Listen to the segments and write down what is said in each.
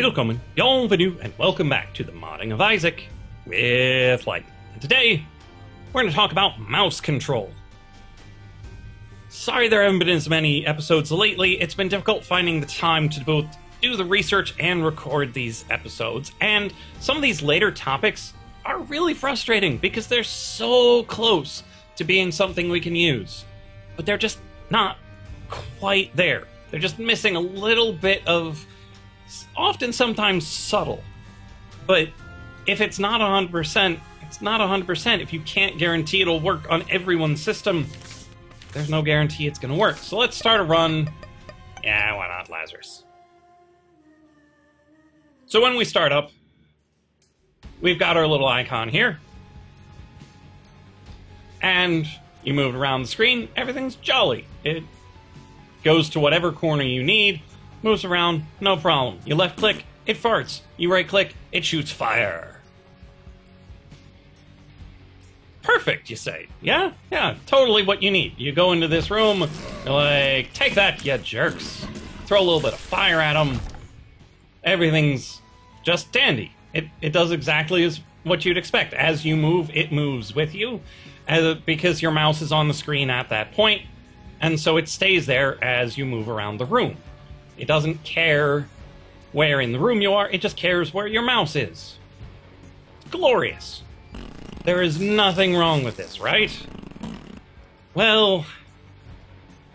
Willkommen, bienvenue, and welcome back to the Modding of Isaac with Light. And today, we're going to talk about mouse control. Sorry there haven't been as many episodes lately. It's been difficult finding the time to both do the research and record these episodes. And some of these later topics are really frustrating because they're so close to being something we can use. But they're just not quite there. They're just missing a little bit of, often sometimes subtle. But if it's not 100%, it's not 100%. If you can't guarantee it'll work on everyone's system, there's no guarantee it's going to work. So let's start a run. Yeah, why not, Lazarus? So when we start up, we've got our little icon here. And you move around the screen, everything's jolly. It goes to whatever corner you need, moves around, no problem. You left click, it farts. You right click, it shoots fire. Perfect, you say. Yeah, totally what you need. You go into this room, you're like, take that, you jerks. Throw a little bit of fire at them. Everything's just dandy. It does exactly as what you'd expect. As you move, it moves with you, because your mouse is on the screen at that point, and so it stays there as you move around the room. It doesn't care where in the room you are, it just cares where your mouse is. It's glorious. There is nothing wrong with this, right? Well,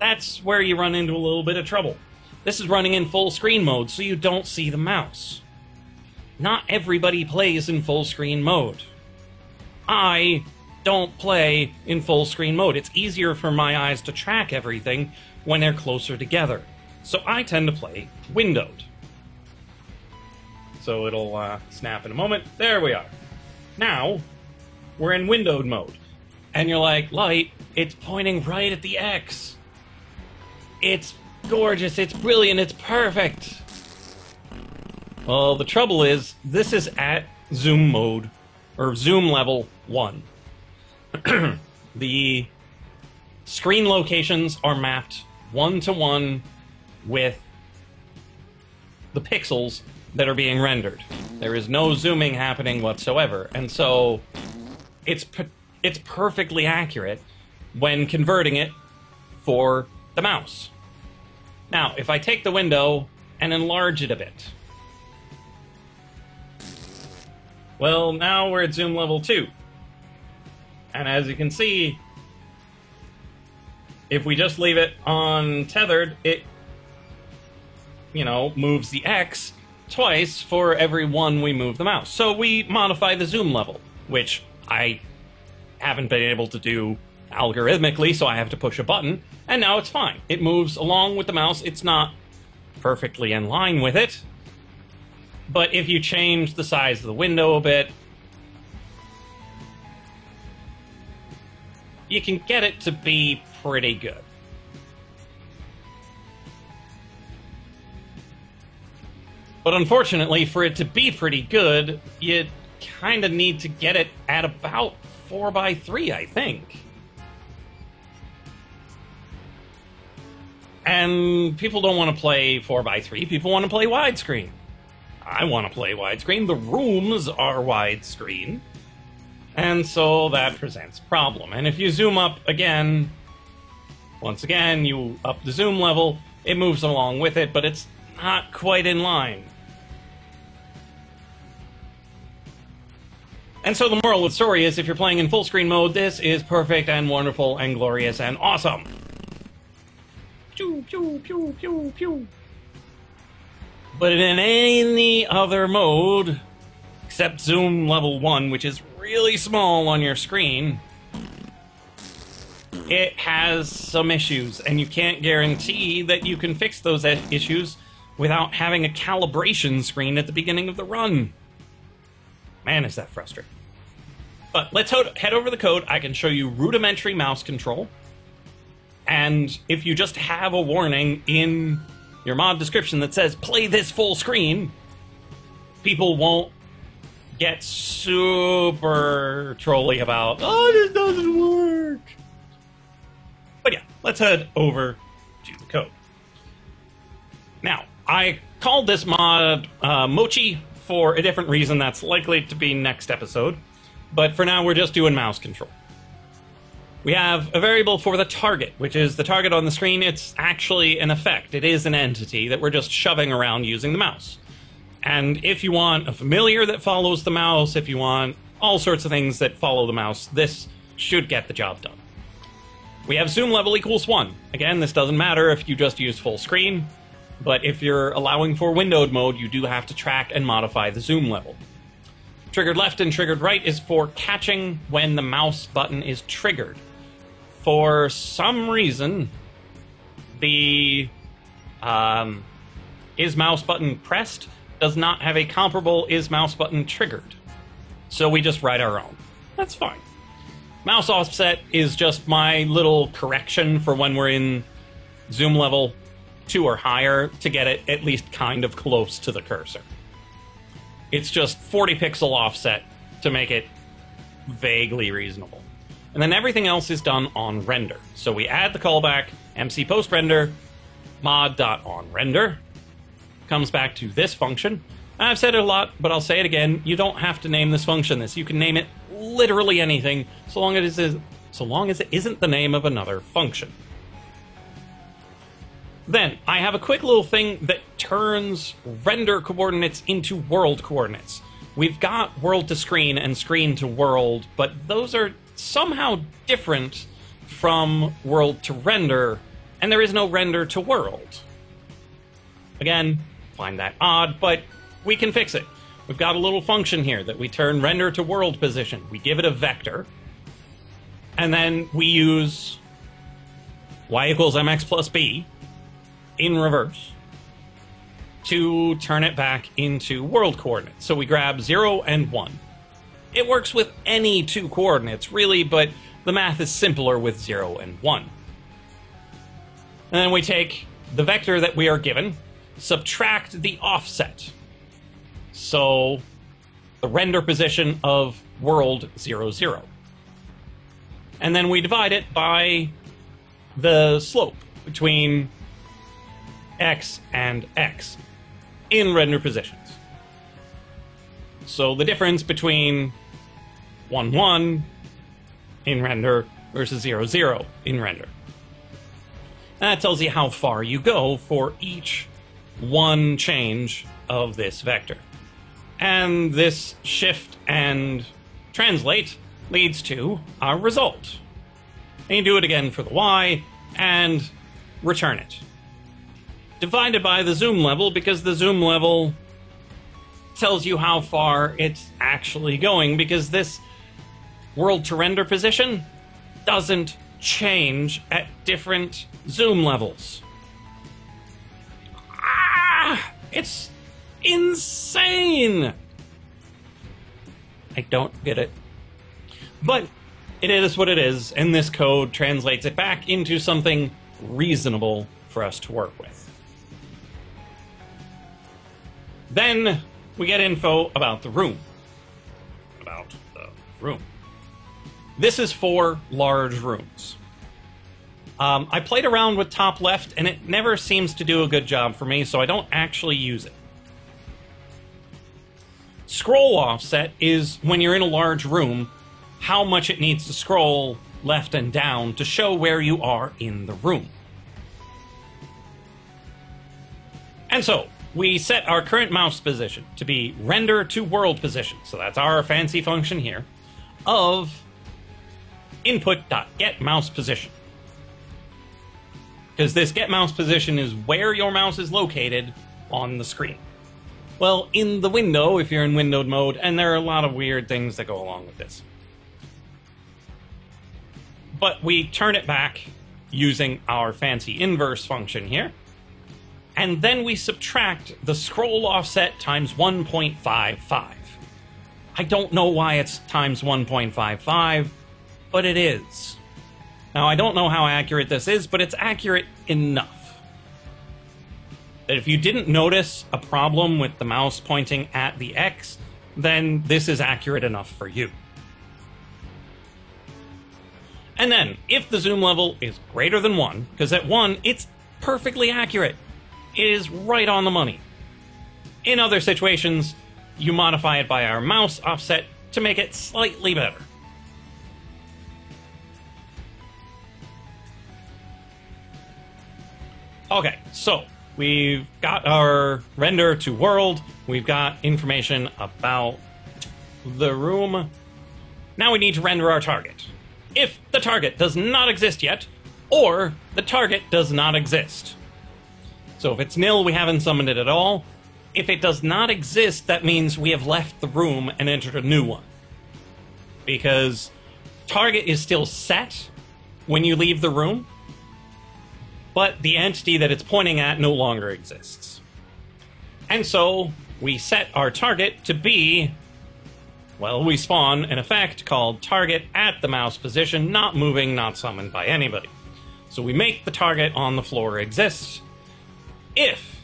that's where you run into a little bit of trouble. This is running in full screen mode, so you don't see the mouse. Not everybody plays in full screen mode. I don't play in full screen mode. It's easier for my eyes to track everything when they're closer together. So I tend to play windowed. So it'll snap in a moment. There we are. Now, we're in windowed mode. And you're like, Light, it's pointing right at the X. It's gorgeous, it's brilliant, it's perfect. Well, the trouble is, this is at zoom mode, or zoom level 1. The screen locations are mapped 1-to-1 with the pixels that are being rendered. There is no zooming happening whatsoever, and so it's perfectly accurate when converting it for the mouse. Now, if I take the window and enlarge it a bit, well, now we're at zoom level 2. And as you can see, if we just leave it on tethered, it, moves the X twice for every one we move the mouse. So we modify the zoom level, which I haven't been able to do algorithmically, so I have to push a button, and now it's fine. It moves along with the mouse. It's not perfectly in line with it, but if you change the size of the window a bit, you can get it to be pretty good. But unfortunately, for it to be pretty good, you kind of need to get it at about 4:3, I think. And people don't want to play 4:3, people want to play widescreen. I want to play widescreen. The rooms are widescreen. And so that presents a problem. And if you zoom up again, once again, you up the zoom level, it moves along with it, but it's not quite in line. And so the moral of the story is, if you're playing in full screen mode, this is perfect and wonderful and glorious and awesome. Pew, pew, pew, pew, pew. But in any other mode, except zoom level 1, which is really small on your screen, it has some issues, and you can't guarantee that you can fix those issues without having a calibration screen at the beginning of the run. Man, is that frustrating. But let's head over the code. I can show you rudimentary mouse control. And if you just have a warning in your mod description that says, play this full screen, people won't get super trolly about, oh, this doesn't work. But yeah, let's head over to the code. Now, I called this mod Mochi for a different reason that's likely to be next episode, but for now we're just doing mouse control. We have a variable for the target, which is the target on the screen. It's actually an effect. It is an entity that we're just shoving around using the mouse. And if you want a familiar that follows the mouse, if you want all sorts of things that follow the mouse, this should get the job done. We have zoom level equals 1. Again, this doesn't matter if you just use full screen, but if you're allowing for windowed mode, you do have to track and modify the zoom level. Triggered left and triggered right is for catching when the mouse button is triggered. For some reason, the is mouse button pressed does not have a comparable is mouse button triggered. So we just write our own. That's fine. Mouse offset is just my little correction for when we're in zoom level 2 or higher to get it at least kind of close to the cursor. It's just 40 pixel offset to make it vaguely reasonable. And then everything else is done on render. So we add the callback, MC post render, mod.onRender, comes back to this function. I've said it a lot, but I'll say it again. You don't have to name this function this. You can name it literally anything, so long as it isn't the name of another function. Then, I have a quick little thing that turns render coordinates into world coordinates. We've got world to screen and screen to world, but those are somehow different from world to render, and there is no render to world. Again, find that odd, but we can fix it. We've got a little function here that we turn render to world position. We give it a vector, and then we use y equals mx plus b in reverse to turn it back into world coordinates. So we grab 0 and 1. It works with any two coordinates, really, but the math is simpler with 0 and 1. And then we take the vector that we are given, subtract the offset. So the render position of world 0, 0. And then we divide it by the slope between x and x in render positions. So the difference between 1, 1 in render versus 0, 0 in render. And that tells you how far you go for each one change of this vector. And this shift and translate leads to our result. And you do it again for the y and return it. Divided by the zoom level, because the zoom level tells you how far it's actually going, because this world to render position doesn't change at different zoom levels. It's insane! I don't get it. But it is what it is, and this code translates it back into something reasonable for us to work with. Then we get info about the room. This is for large rooms. I played around with top left, and it never seems to do a good job for me, so I don't actually use it. Scroll offset is when you're in a large room, how much it needs to scroll left and down to show where you are in the room. And so, we set our current mouse position to be render to world position, so that's our fancy function here, of input.getMousePosition. Because this getMousePosition is where your mouse is located on the screen. Well, in the window, if you're in windowed mode, and there are a lot of weird things that go along with this. But we turn it back using our fancy inverse function here. And then we subtract the scroll offset times 1.55. I don't know why it's times 1.55, but it is. Now, I don't know how accurate this is, but it's accurate enough that if you didn't notice a problem with the mouse pointing at the X, then this is accurate enough for you. And then, if the zoom level is greater than 1, because at 1, it's perfectly accurate. It is right on the money. In other situations, you modify it by our mouse offset to make it slightly better. Okay, so we've got our render to world, we've got information about the room. Now we need to render our target. If the target does not exist yet, or the target does not exist. So if it's nil, we haven't summoned it at all. If it does not exist, that means we have left the room and entered a new one. Because target is still set when you leave the room, but the entity that it's pointing at no longer exists. And so we set our target to be, well, we spawn an effect called target at the mouse position, not moving, not summoned by anybody. So we make the target on the floor exist. If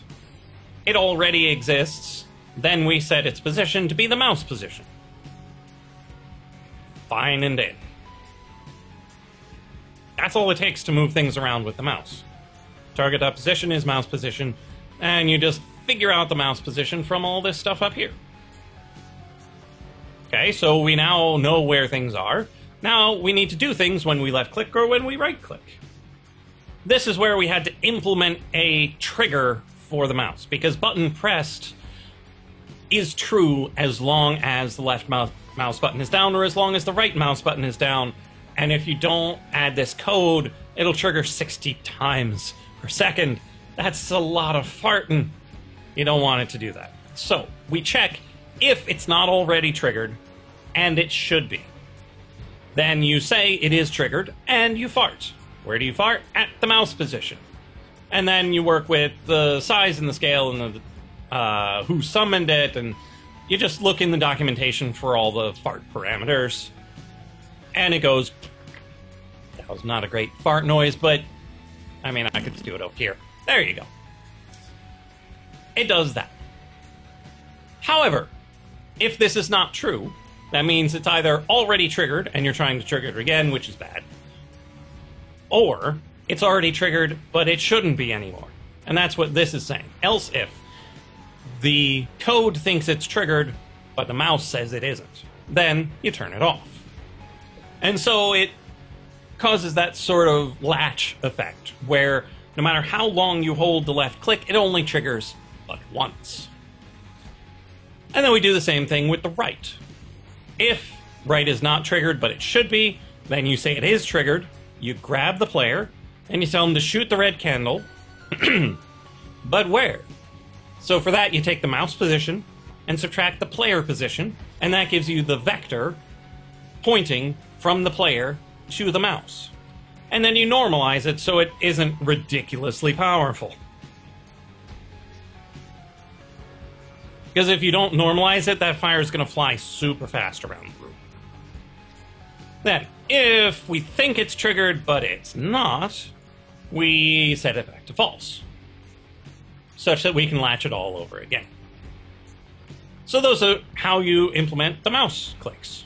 it already exists, then we set its position to be the mouse position. Fine and dandy. That's all it takes to move things around with the mouse. Target position is mouse position, and you just figure out the mouse position from all this stuff up here. Okay, so we now know where things are. Now we need to do things when we left click or when we right click. This is where we had to implement a trigger for the mouse, because button pressed is true as long as the left mouse button is down or as long as the right mouse button is down. And if you don't add this code, it'll trigger 60 times per second. That's a lot of farting. You don't want it to do that. So we check if it's not already triggered, and it should be. Then you say it is triggered, and you fart. Where do you fart? At the mouse position. And then you work with the size and the scale and the who summoned it, and you just look in the documentation for all the fart parameters. And it goes... That was not a great fart noise, but I mean, I could just do it up here. There you go. It does that. However, if this is not true, that means it's either already triggered and you're trying to trigger it again, which is bad, or it's already triggered, but it shouldn't be anymore. And that's what this is saying. Else if the code thinks it's triggered, but the mouse says it isn't, then you turn it off. And so it causes that sort of latch effect, where no matter how long you hold the left click, it only triggers but once. And then we do the same thing with the right. If right is not triggered, but it should be, then you say it is triggered, you grab the player, and you tell them to shoot the red candle, but where? So for that, you take the mouse position and subtract the player position, and that gives you the vector pointing from the player to the mouse. And then you normalize it so it isn't ridiculously powerful. Because if you don't normalize it, that fire is going to fly super fast around the room. Then, if we think it's triggered but it's not, we set it back to false, such that we can latch it all over again. So those are how you implement the mouse clicks.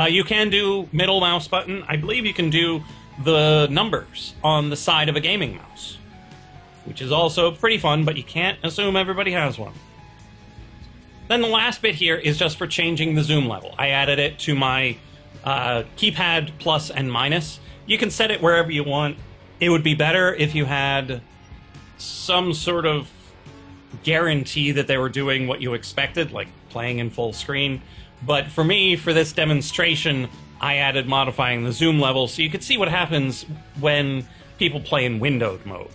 You can do middle mouse button. I believe you can do the numbers on the side of a gaming mouse, which is also pretty fun, but you can't assume everybody has one. Then the last bit here is just for changing the zoom level. I added it to my keypad plus and minus. You can set it wherever you want. It would be better if you had some sort of guarantee that they were doing what you expected, like playing in full screen. But for me, for this demonstration, I added modifying the zoom level so you could see what happens when people play in windowed mode.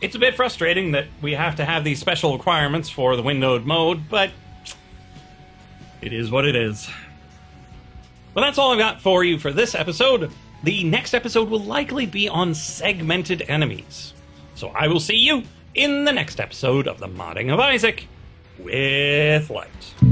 It's a bit frustrating that we have to have these special requirements for the windowed mode, but it is what it is. Well, that's all I've got for you for this episode. The next episode will likely be on segmented enemies. So I will see you in the next episode of the Modding of Isaac with Light.